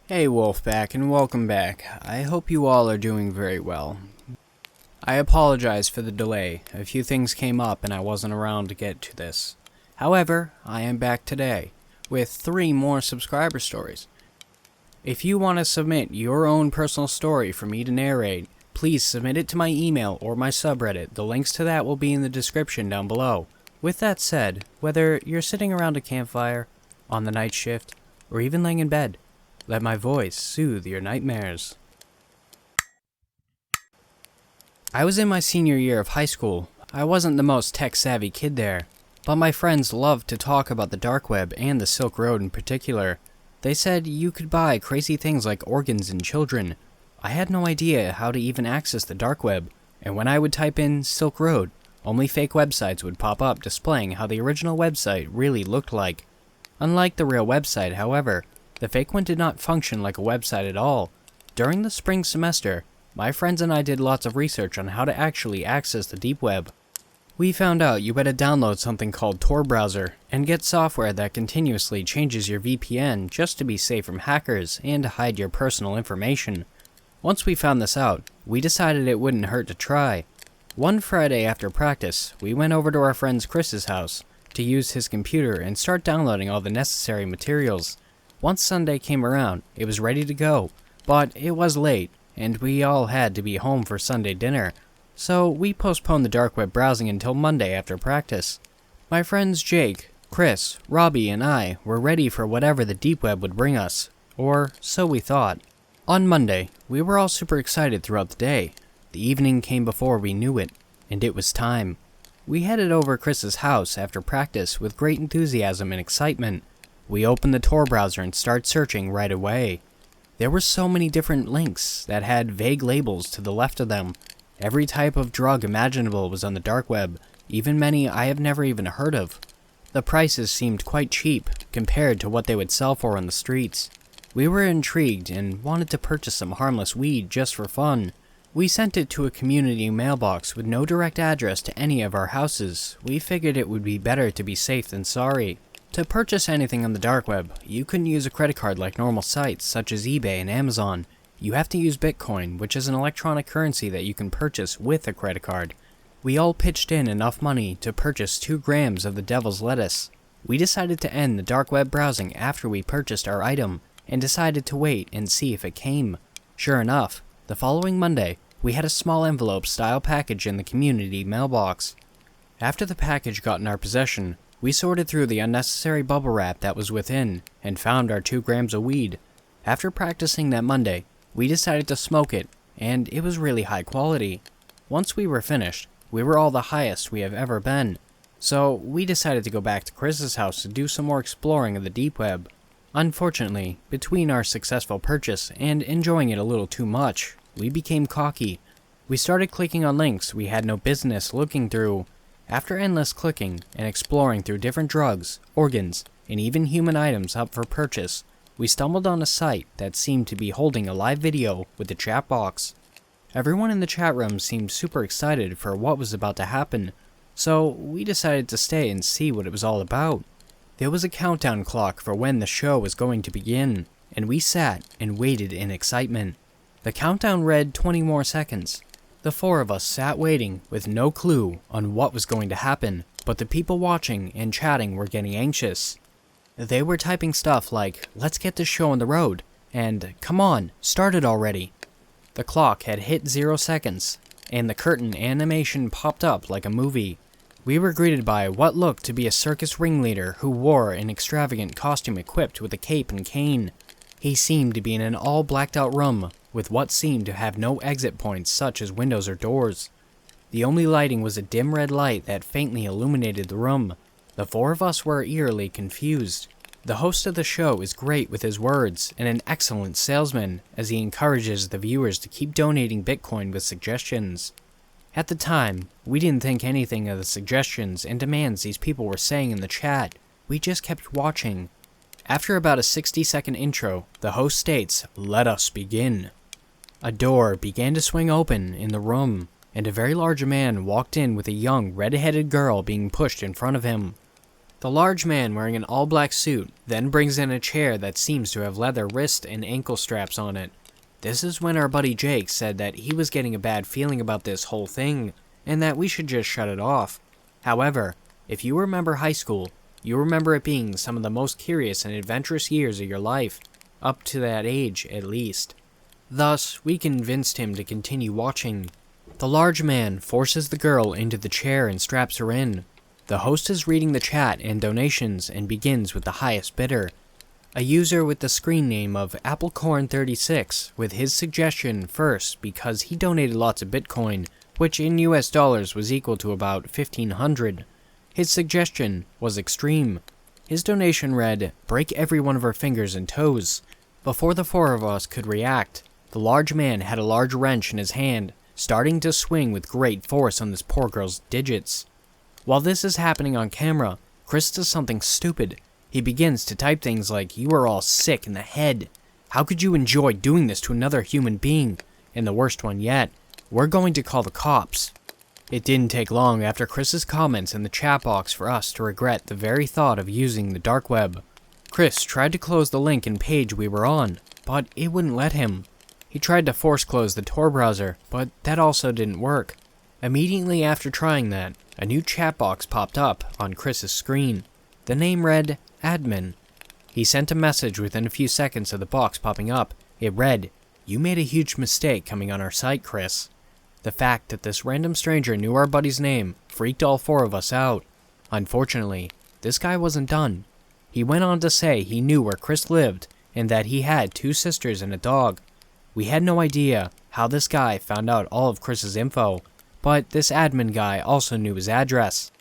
Hey Wolfpack, and welcome back. I hope you all are doing very well. I apologize for the delay. A few things came up and I wasn't around to get to this. However, I am back today with 3 more subscriber stories. If you want to submit your own personal story for me to narrate, please submit it to my email or my subreddit. The links to that will be in the description down below. With that said, whether you're sitting around a campfire, on the night shift, or even laying in bed, let my voice soothe your nightmares. I was in my senior year of high school. I wasn't the most tech-savvy kid there, but my friends loved to talk about the dark web and the Silk Road in particular. They said you could buy crazy things like organs in children. I had no idea how to even access the dark web, and when I would type in Silk Road, only fake websites would pop up displaying how the original website really looked like. Unlike the real website, however, the fake one did not function like a website at all. During the spring semester, my friends and I did lots of research on how to actually access the deep web. We found out you had to download something called Tor browser and get software that continuously changes your VPN just to be safe from hackers and to hide your personal information. Once we found this out, we decided it wouldn't hurt to try. One Friday after practice, we went over to our friend Chris's house to use his computer and start downloading all the necessary materials. Once Sunday came around, it was ready to go, but it was late, and we all had to be home for Sunday dinner, so we postponed the dark web browsing until Monday after practice. My friends Jake, Chris, Robbie, and I were ready for whatever the deep web would bring us, or so we thought. On Monday, we were all super excited throughout the day. The evening came before we knew it, and it was time. We headed over Chris's house after practice with great enthusiasm and excitement. We opened the Tor browser and started searching right away. There were so many different links that had vague labels to the left of them. Every type of drug imaginable was on the dark web, even many I have never even heard of. The prices seemed quite cheap compared to what they would sell for on the streets. We were intrigued and wanted to purchase some harmless weed just for fun. We sent it to a community mailbox with no direct address to any of our houses. We figured it would be better to be safe than sorry. To purchase anything on the dark web, you couldn't use a credit card like normal sites such as eBay and Amazon. You have to use Bitcoin, which is an electronic currency that you can purchase with a credit card. We all pitched in enough money to purchase 2 grams of the devil's lettuce. We decided to end the dark web browsing after we purchased our item, and decided to wait and see if it came. Sure enough, the following Monday, we had a small envelope-style package in the community mailbox. After the package got in our possession, we sorted through the unnecessary bubble wrap that was within, and found our 2 grams of weed. After practicing that Monday, we decided to smoke it, and it was really high quality. Once we were finished, we were all the highest we have ever been, so we decided to go back to Chris's house to do some more exploring of the deep web. Unfortunately, between our successful purchase and enjoying it a little too much, we became cocky. We started clicking on links we had no business looking through. After endless clicking and exploring through different drugs, organs, and even human items up for purchase, we stumbled on a site that seemed to be holding a live video with a chat box. Everyone in the chat room seemed super excited for what was about to happen, so we decided to stay and see what it was all about. There was a countdown clock for when the show was going to begin, and we sat and waited in excitement. The countdown read 20 more seconds. The 4 of us sat waiting with no clue on what was going to happen, but the people watching and chatting were getting anxious. They were typing stuff like, "Let's get this show on the road," and "Come on, start it already." The clock had hit 0 seconds, and the curtain animation popped up like a movie. We were greeted by what looked to be a circus ringleader who wore an extravagant costume equipped with a cape and cane. He seemed to be in an all blacked out room, with what seemed to have no exit points such as windows or doors. The only lighting was a dim red light that faintly illuminated the room. The 4 of us were eerily confused. The host of the show is great with his words and an excellent salesman as he encourages the viewers to keep donating Bitcoin with suggestions. At the time, we didn't think anything of the suggestions and demands these people were saying in the chat. We just kept watching. After about a 60-second intro, the host states, "Let us begin." A door began to swing open in the room, and a very large man walked in with a young, red-headed girl being pushed in front of him. The large man wearing an all-black suit then brings in a chair that seems to have leather wrist and ankle straps on it. This is when our buddy Jake said that he was getting a bad feeling about this whole thing, and that we should just shut it off. However, if you remember high school, you remember it being some of the most curious and adventurous years of your life, up to that age at least. Thus, we convinced him to continue watching. The large man forces the girl into the chair and straps her in. The host is reading the chat and donations and begins with the highest bidder, a user with the screen name of Applecorn36, with his suggestion first because he donated lots of Bitcoin, which in US dollars was equal to about 1,500. His suggestion was extreme. His donation read, "Break every one of her fingers and toes." Before the four of us could react, the large man had a large wrench in his hand, starting to swing with great force on this poor girl's digits. While this is happening on camera, Chris does something stupid. He begins to type things like, "You are all sick in the head. How could you enjoy doing this to another human being? And the worst one yet, we're going to call the cops." It didn't take long after Chris's comments in the chat box for us to regret the very thought of using the dark web. Chris tried to close the link and page we were on, but it wouldn't let him. He tried to force close the Tor browser, but that also didn't work. Immediately after trying that, a new chat box popped up on Chris's screen. The name read, "Admin." He sent a message within a few seconds of the box popping up. It read, "You made a huge mistake coming on our site, Chris." The fact that this random stranger knew our buddy's name freaked all four of us out. Unfortunately, this guy wasn't done. He went on to say he knew where Chris lived and that he had 2 sisters and a dog. We had no idea how this guy found out all of Chris's info, but this admin guy also knew his address.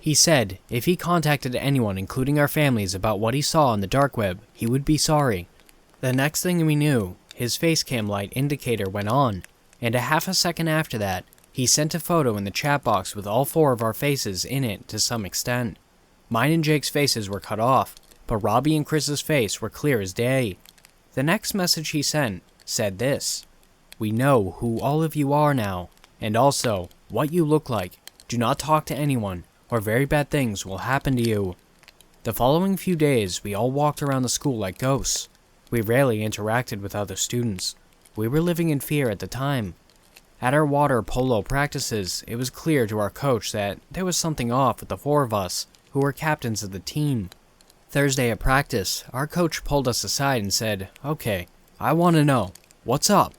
He said if he contacted anyone, including our families, about what he saw on the dark web, he would be sorry. The next thing we knew, his face cam light indicator went on, and a half a second after that, he sent a photo in the chat box with all 4 of our faces in it to some extent. Mine and Jake's faces were cut off, but Robbie and Chris's face were clear as day. The next message he sent said this: "We know who all of you are now, and also what you look like. Do not talk to anyone, or very bad things will happen to you." The following few days, we all walked around the school like ghosts. We rarely interacted with other students. We were living in fear at the time. At our water polo practices, it was clear to our coach that there was something off with the 4 of us, who were captains of the team. Thursday at practice, our coach pulled us aside and said, "Okay, I want to know, what's up?"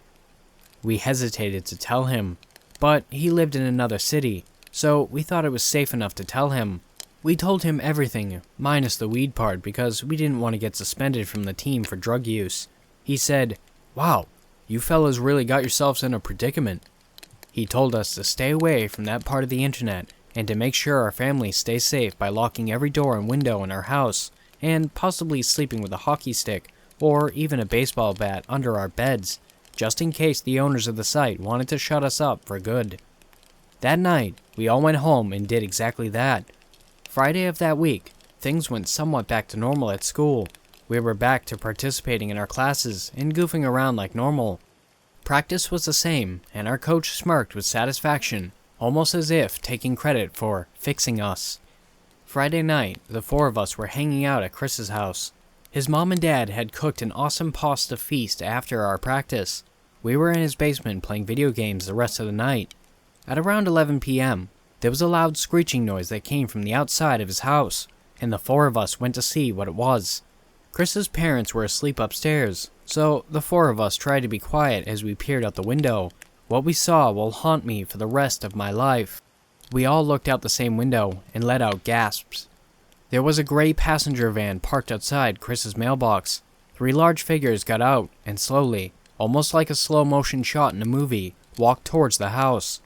We hesitated to tell him, but he lived in another city, so we thought it was safe enough to tell him. We told him everything, minus the weed part, because we didn't want to get suspended from the team for drug use. He said, "Wow, you fellas really got yourselves in a predicament." He told us to stay away from that part of the internet, and to make sure our family stays safe by locking every door and window in our house, and possibly sleeping with a hockey stick, or even a baseball bat under our beds, just in case the owners of the site wanted to shut us up for good. That night, we all went home and did exactly that. Friday of that week, things went somewhat back to normal at school. We were back to participating in our classes and goofing around like normal. Practice was the same, and our coach smirked with satisfaction, almost as if taking credit for fixing us. Friday night, the 4 of us were hanging out at Chris's house. His mom and dad had cooked an awesome pasta feast after our practice. We were in his basement playing video games the rest of the night. At around 11 p.m., there was a loud screeching noise that came from the outside of his house, and the 4 of us went to see what it was. Chris's parents were asleep upstairs, so the 4 of us tried to be quiet as we peered out the window. What we saw will haunt me for the rest of my life. We all looked out the same window and let out gasps. There was a gray passenger van parked outside Chris's mailbox. 3 large figures got out and slowly, almost like a slow-motion shot in a movie, walked towards the house.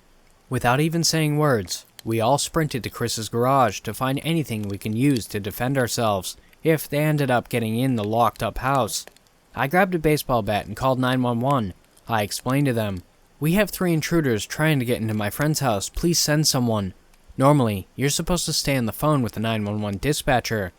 Without even saying words, we all sprinted to Chris's garage to find anything we can use to defend ourselves if they ended up getting in the locked-up house. I grabbed a baseball bat and called 911. I explained to them, "We have 3 intruders trying to get into my friend's house. Please send someone." Normally, you're supposed to stay on the phone with the 911 dispatcher,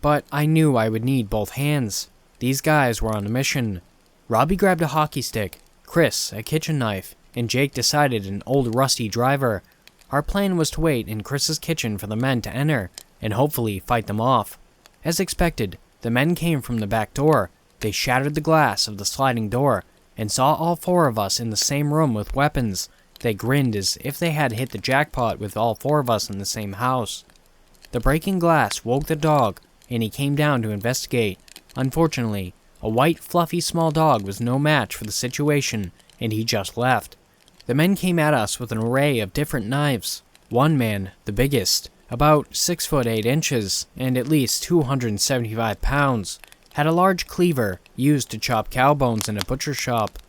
but I knew I would need both hands. These guys were on a mission. Robbie grabbed a hockey stick, Chris a kitchen knife, and Jake decided an old rusty driver. Our plan was to wait in Chris's kitchen for the men to enter, and hopefully fight them off. As expected, the men came from the back door. They shattered the glass of the sliding door and saw all 4 of us in the same room with weapons. They grinned as if they had hit the jackpot with all 4 of us in the same house. The breaking glass woke the dog, and he came down to investigate. Unfortunately, a white, fluffy, small dog was no match for the situation, and he just left. The men came at us with an array of different knives. One man, the biggest, about 6 foot 8 inches, and at least 275 pounds, had a large cleaver used to chop cow bones in a butcher shop.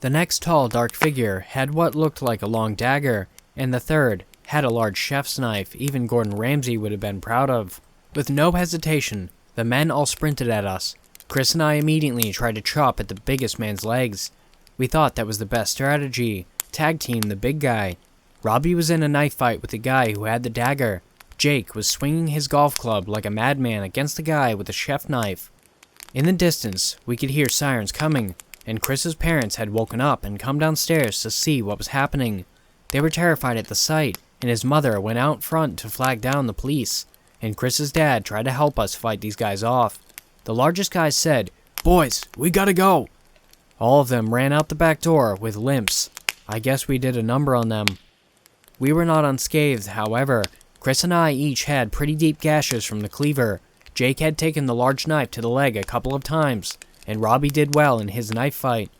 The next tall, dark figure had what looked like a long dagger, and the third had a large chef's knife even Gordon Ramsay would have been proud of. With no hesitation, the men all sprinted at us. Chris and I immediately tried to chop at the biggest man's legs. We thought that was the best strategy. Tag team the big guy. Robbie was in a knife fight with the guy who had the dagger. Jake was swinging his golf club like a madman against the guy with the chef knife. In the distance, we could hear sirens coming, and Chris's parents had woken up and come downstairs to see what was happening. They were terrified at the sight, and his mother went out front to flag down the police, and Chris's dad tried to help us fight these guys off. The largest guy said, "Boys, we gotta go." All of them ran out the back door with limps. I guess we did a number on them. We were not unscathed, however. Chris and I each had pretty deep gashes from the cleaver. Jake had taken the large knife to the leg a couple of times, and Robbie did well in his knife fight.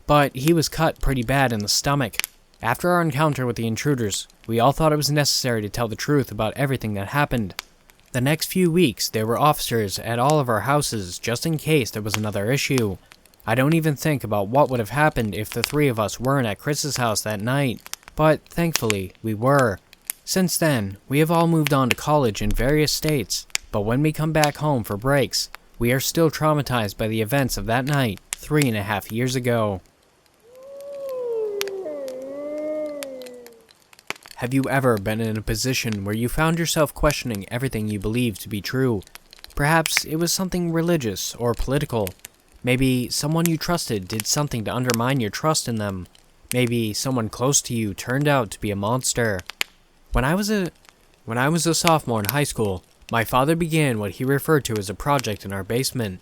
But he was cut pretty bad in the stomach. After our encounter with the intruders, we all thought it was necessary to tell the truth about everything that happened. The next few weeks, there were officers at all of our houses just in case there was another issue. I don't even think about what would have happened if the 3 of us weren't at Chris's house that night, but thankfully, we were. Since then, we have all moved on to college in various states, but when we come back home for breaks, we are still traumatized by the events of that night 3.5 years ago. Have you ever been in a position where you found yourself questioning everything you believed to be true? Perhaps it was something religious or political. Maybe someone you trusted did something to undermine your trust in them. Maybe someone close to you turned out to be a monster. When I was a sophomore in high school, my father began what he referred to as a project in our basement.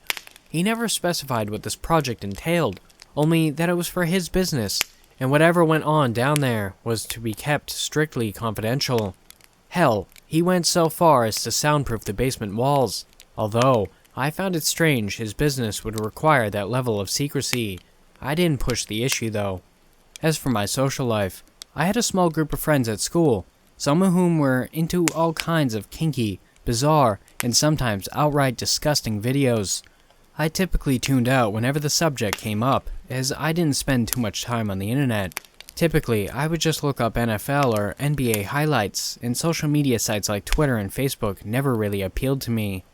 He never specified what this project entailed, only that it was for his business, and whatever went on down there was to be kept strictly confidential. Hell, he went so far as to soundproof the basement walls, although I found it strange his business would require that level of secrecy. I didn't push the issue though. As for my social life, I had a small group of friends at school, some of whom were into all kinds of kinky, bizarre, and sometimes outright disgusting videos. I typically tuned out whenever the subject came up, as I didn't spend too much time on the internet. Typically, I would just look up NFL or NBA highlights, and social media sites like Twitter and Facebook never really appealed to me.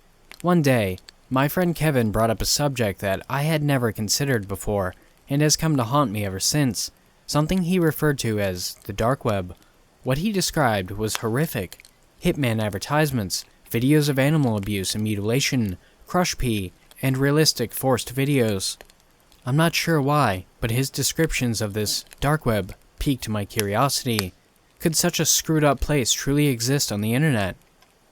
One day, my friend Kevin brought up a subject that I had never considered before, and has come to haunt me ever since, something he referred to as the dark web. What he described was horrific. Hitman advertisements, videos of animal abuse and mutilation, crush pee, and realistic forced videos. I'm not sure why, but his descriptions of this dark web piqued my curiosity. Could such a screwed up place truly exist on the internet?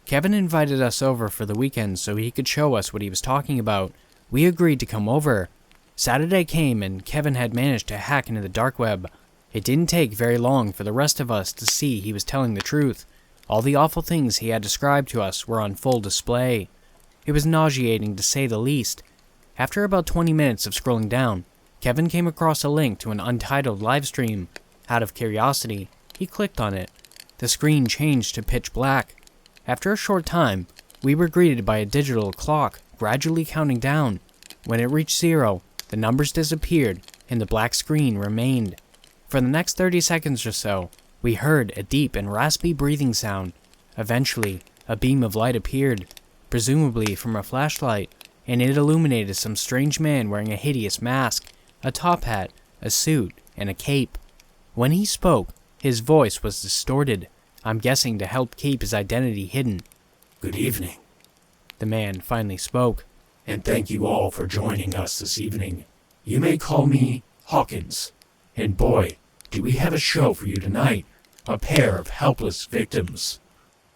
Kevin invited us over for the weekend so he could show us what he was talking about. We agreed to come over. Saturday came and Kevin had managed to hack into the dark web. It didn't take very long for the rest of us to see he was telling the truth. All the awful things he had described to us were on full display. It was nauseating to say the least. After about 20 minutes of scrolling down, Kevin came across a link to an untitled livestream. Out of curiosity, he clicked on it. The screen changed to pitch black. After a short time, we were greeted by a digital clock gradually counting down. When it reached 0, the numbers disappeared and the black screen remained. For the next 30 seconds or so, we heard a deep and raspy breathing sound. Eventually, a beam of light appeared, presumably from a flashlight, and it illuminated some strange man wearing a hideous mask, a top hat, a suit, and a cape. When he spoke, his voice was distorted, I'm guessing to help keep his identity hidden. "Good evening," the man finally spoke. "and thank you all for joining us this evening. You may call me Hawkins, and boy, do we have a show for you tonight, a pair of helpless victims."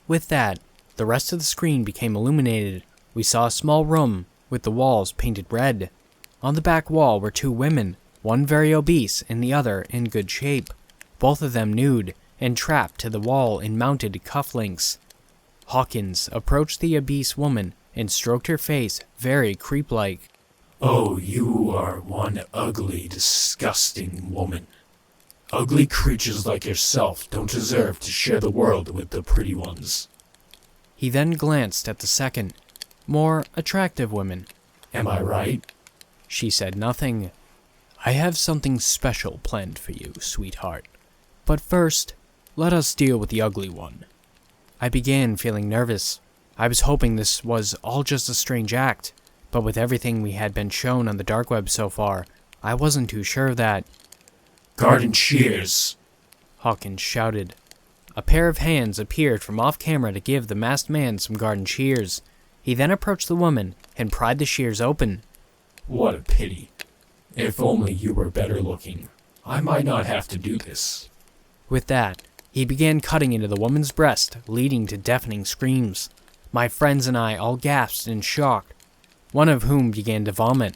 With that, The rest of the screen became illuminated. We saw a small room with the walls painted red. On the back wall were two women, one very obese and the other in good shape, both of them nude and trapped to the wall in mounted cufflinks. Hawkins approached the obese woman and stroked her face very creep-like. "Oh, you are one ugly, disgusting woman. Ugly creatures like yourself don't deserve to share the world with the pretty ones." He then glanced at the second, more attractive woman. "Am I right?" She said nothing. "I have something special planned for you, sweetheart. But first, let us deal with the ugly one." I began feeling nervous. I was hoping this was all just a strange act, but with everything we had been shown on the dark web so far, I wasn't too sure of that. "Garden shears!" Hawkins shouted. A pair of hands appeared from off-camera to give the masked man some garden shears. He then approached the woman and pried the shears open. "What a pity. If only you were better looking. I might not have to do this." With that, he began cutting into the woman's breast, leading to deafening screams. My friends and I all gasped in shock, one of whom began to vomit.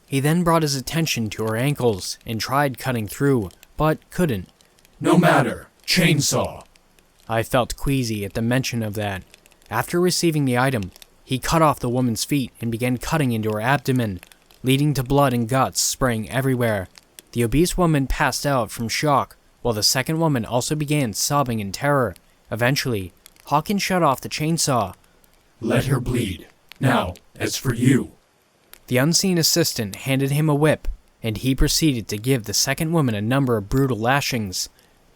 He then brought his attention to her ankles and tried cutting through, but couldn't. "No matter. Chainsaw!" I felt queasy at the mention of that. After receiving the item, he cut off the woman's feet and began cutting into her abdomen, leading to blood and guts spraying everywhere. The obese woman passed out from shock, while the second woman also began sobbing in terror. Eventually, Hawkins shut off the chainsaw. "Let her bleed. Now, as for you." The unseen assistant handed him a whip, and he proceeded to give the second woman a number of brutal lashings.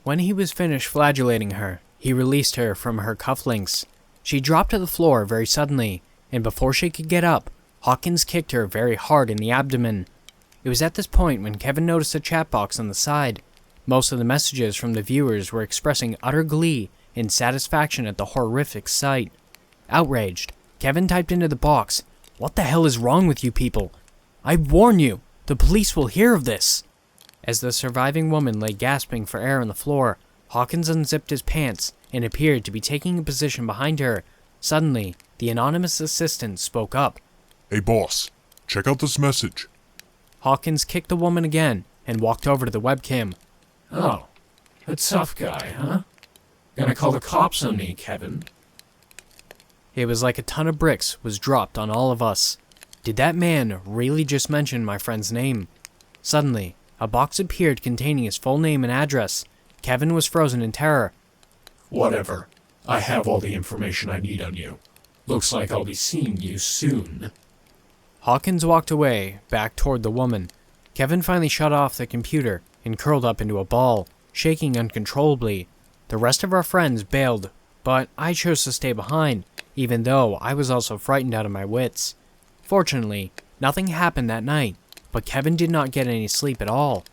When he was finished flagellating her, he released her from her cufflinks. She dropped to the floor very suddenly, and before she could get up, Hawkins kicked her very hard in the abdomen. It was at this point when Kevin noticed a chat box on the side. Most of the messages from the viewers were expressing utter glee and satisfaction at the horrific sight. Outraged, Kevin typed into the box, "What the hell is wrong with you people? I warn you, the police will hear of this." As the surviving woman lay gasping for air on the floor, Hawkins unzipped his pants and appeared to be taking a position behind her. Suddenly, the anonymous assistant spoke up. "Hey boss, check out this message." Hawkins kicked the woman again and walked over to the webcam. "Oh, a tough guy, huh? Gonna call the cops on me, Kevin." It was like a ton of bricks was dropped on all of us. Did that man really just mention my friend's name? Suddenly, a box appeared containing his full name and address. Kevin was frozen in terror. "Whatever. I have all the information I need on you. Looks like I'll be seeing you soon." Hawkins walked away, back toward the woman. Kevin finally shut off the computer and curled up into a ball, shaking uncontrollably. The rest of our friends bailed, but I chose to stay behind, even though I was also frightened out of my wits. Fortunately, nothing happened that night, but Kevin did not get any sleep at all.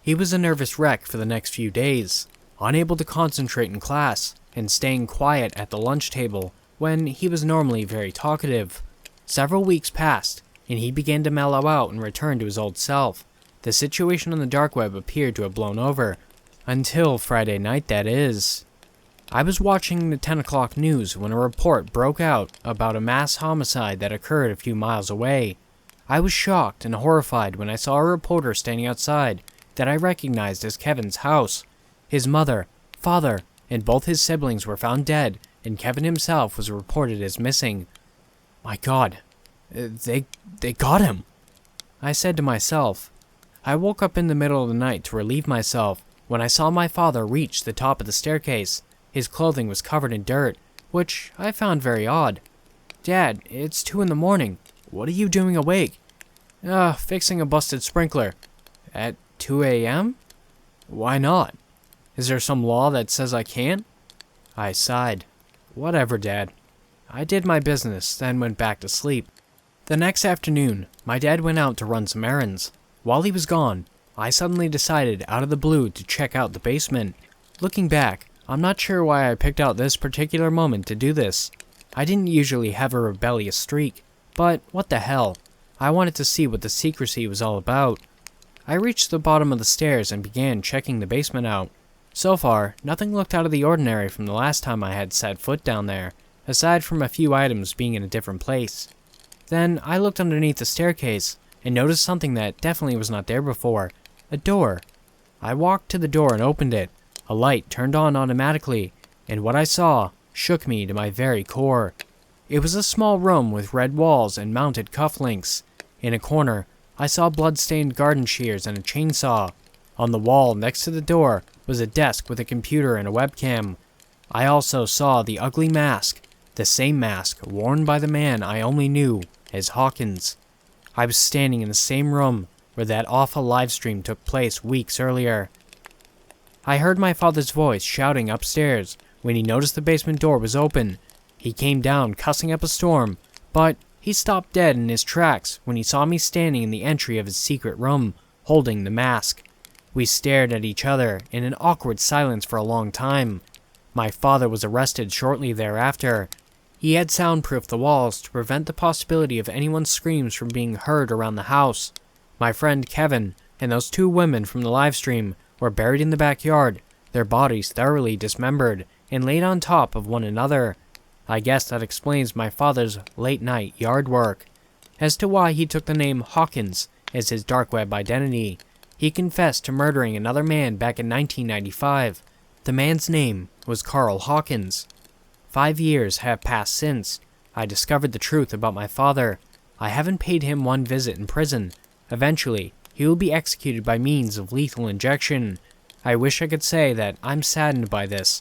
He was a nervous wreck for the next few days, unable to concentrate in class, and staying quiet at the lunch table when he was normally very talkative. Several weeks passed, and he began to mellow out and return to his old self. The situation on the dark web appeared to have blown over. Until Friday night, that is. I was watching the 10 o'clock news when a report broke out about a mass homicide that occurred a few miles away. I was shocked and horrified when I saw a reporter standing outside that I recognized as Kevin's house. His mother, father, and both his siblings were found dead, and Kevin himself was reported as missing. My God, they got him, I said to myself. I woke up in the middle of the night to relieve myself when I saw my father reach the top of the staircase. His clothing was covered in dirt, which I found very odd. "Dad, it's 2 in the morning. What are you doing awake?" Fixing a busted sprinkler." "At 2 a.m.? Why not? Is there some law that says I can't?" I sighed. "Whatever, Dad." I did my business, then went back to sleep. The next afternoon, my dad went out to run some errands. While he was gone, I suddenly decided out of the blue to check out the basement. Looking back, I'm not sure why I picked out this particular moment to do this. I didn't usually have a rebellious streak, but what the hell? I wanted to see what the secrecy was all about. I reached the bottom of the stairs and began checking the basement out. So far, nothing looked out of the ordinary from the last time I had set foot down there. aside from a few items being in a different place. Then I looked underneath the staircase and noticed something that definitely was not there before, a door. I walked to the door and opened it. A light turned on automatically, and what I saw shook me to my very core. It was a small room with red walls and mounted cufflinks. In a corner, I saw blood-stained garden shears and a chainsaw. On the wall next to the door was a desk with a computer and a webcam. I also saw the ugly mask, the same mask worn by the man I only knew as Hawkins. I was standing in the same room where that awful livestream took place weeks earlier. I heard my father's voice shouting upstairs when he noticed the basement door was open. He came down cussing up a storm, but he stopped dead in his tracks when he saw me standing in the entry of his secret room, holding the mask. We stared at each other in an awkward silence for a long time. My father was arrested shortly thereafter. He had soundproofed the walls to prevent the possibility of anyone's screams from being heard around the house. My friend Kevin and those two women from the livestream were buried in the backyard, their bodies thoroughly dismembered and laid on top of one another. I guess that explains my father's late-night yard work. As to why he took the name Hawkins as his dark web identity, he confessed to murdering another man back in 1995. The man's name was Carl Hawkins. 5 years have passed since. I discovered the truth about my father. I haven't paid him one visit in prison. Eventually, he will be executed by means of lethal injection. I wish I could say that I'm saddened by this.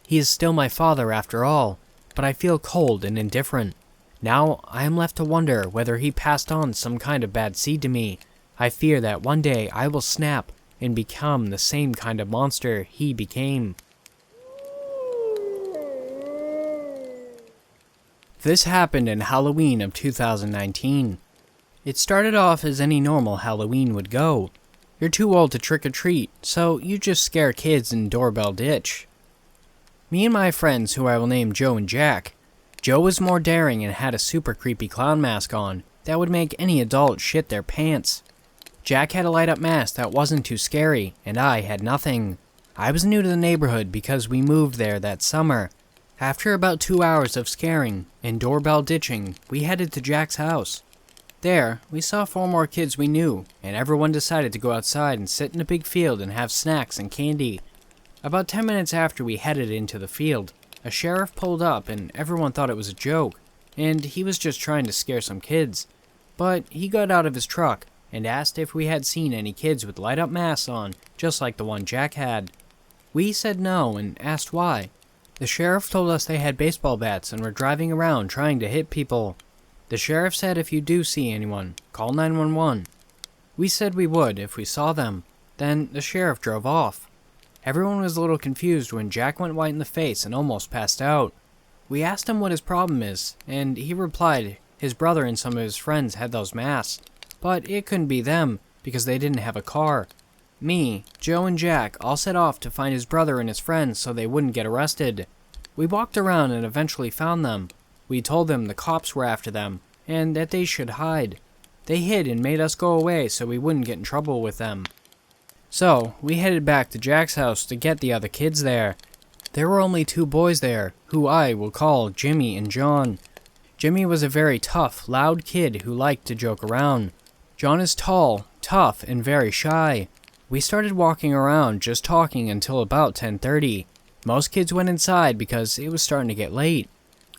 He is still my father after all, but I feel cold and indifferent. Now I am left to wonder whether he passed on some kind of bad seed to me. I fear that one day I will snap and become the same kind of monster he became. This happened in Halloween of 2019. It started off as any normal Halloween would go. You're too old to trick or treat, so you just scare kids in Doorbell Ditch. Me and my friends, who I will name Joe and Jack. Joe was more daring and had a super creepy clown mask on that would make any adult shit their pants. Jack had a light-up mask that wasn't too scary, and I had nothing. I was new to the neighborhood because we moved there that summer. After about 2 hours of scaring and doorbell ditching, we headed to Jack's house. There, we saw 4 more kids we knew, and everyone decided to go outside and sit in a big field and have snacks and candy. About 10 minutes after we headed into the field, a sheriff pulled up and everyone thought it was a joke, and he was just trying to scare some kids. But he got out of his truck and asked if we had seen any kids with light-up masks on, just like the one Jack had. We said no and asked why. The sheriff told us they had baseball bats and were driving around trying to hit people. The sheriff said if you do see anyone, call 911. We said we would if we saw them. Then the sheriff drove off. Everyone was a little confused when Jack went white in the face and almost passed out. We asked him what his problem is, and he replied his brother and some of his friends had those masks, but it couldn't be them because they didn't have a car. Me, Joe, and Jack all set off to find his brother and his friends so they wouldn't get arrested. We walked around and eventually found them. We told them the cops were after them and that they should hide. They hid and made us go away so we wouldn't get in trouble with them. So, we headed back to Jack's house to get the other kids there. There were only 2 boys there, who I will call Jimmy and John. Jimmy was a very tough, loud kid who liked to joke around. John is tall, tough, and very shy. We started walking around just talking until about 10:30. Most kids went inside because it was starting to get late.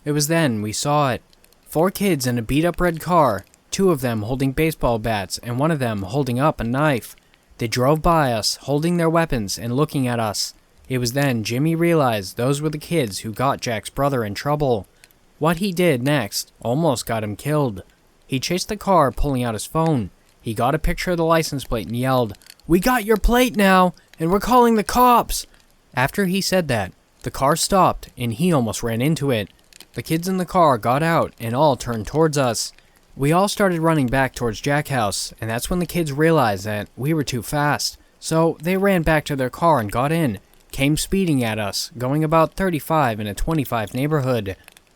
It was then we saw it. 4 kids in a beat-up red car, 2 of them holding baseball bats and one of them holding up a knife. They drove by us, holding their weapons and looking at us. It was then Jimmy realized those were the kids who got Jack's brother in trouble. What he did next almost got him killed. He chased the car, pulling out his phone. He got a picture of the license plate and yelled, "We got your plate now, and we're calling the cops!" After he said that, the car stopped and he almost ran into it. The kids in the car got out and all turned towards us. We all started running back towards Jack's house, and that's when the kids realized that we were too fast. So they ran back to their car and got in, came speeding at us, going about 35 in a 25 neighborhood.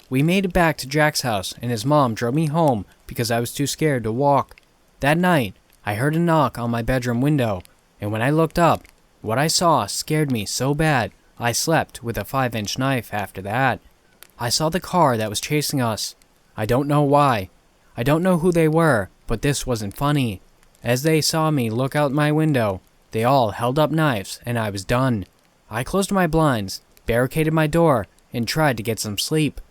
We made it back to Jack's house, and his mom drove me home because I was too scared to walk. That night, I heard a knock on my bedroom window, and when I looked up, what I saw scared me so bad, I slept with a 5-inch knife after that. I saw the car that was chasing us. I don't know why. I don't know who they were, but this wasn't funny. As they saw me look out my window, they all held up knives, and I was done. I closed my blinds, barricaded my door, and tried to get some sleep.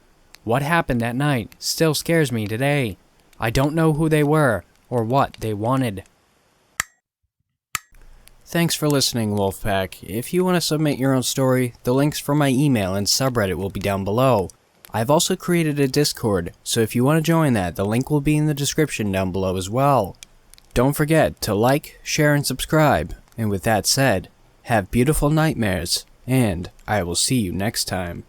What happened that night still scares me today. I don't know who they were or what they wanted. Thanks for listening, Wolfpack. If you want to submit your own story, the links for my email and subreddit will be down below. I've also created a Discord, so if you want to join that, the link will be in the description down below as well. Don't forget to like, share, and subscribe. And with that said, have beautiful nightmares, and I will see you next time.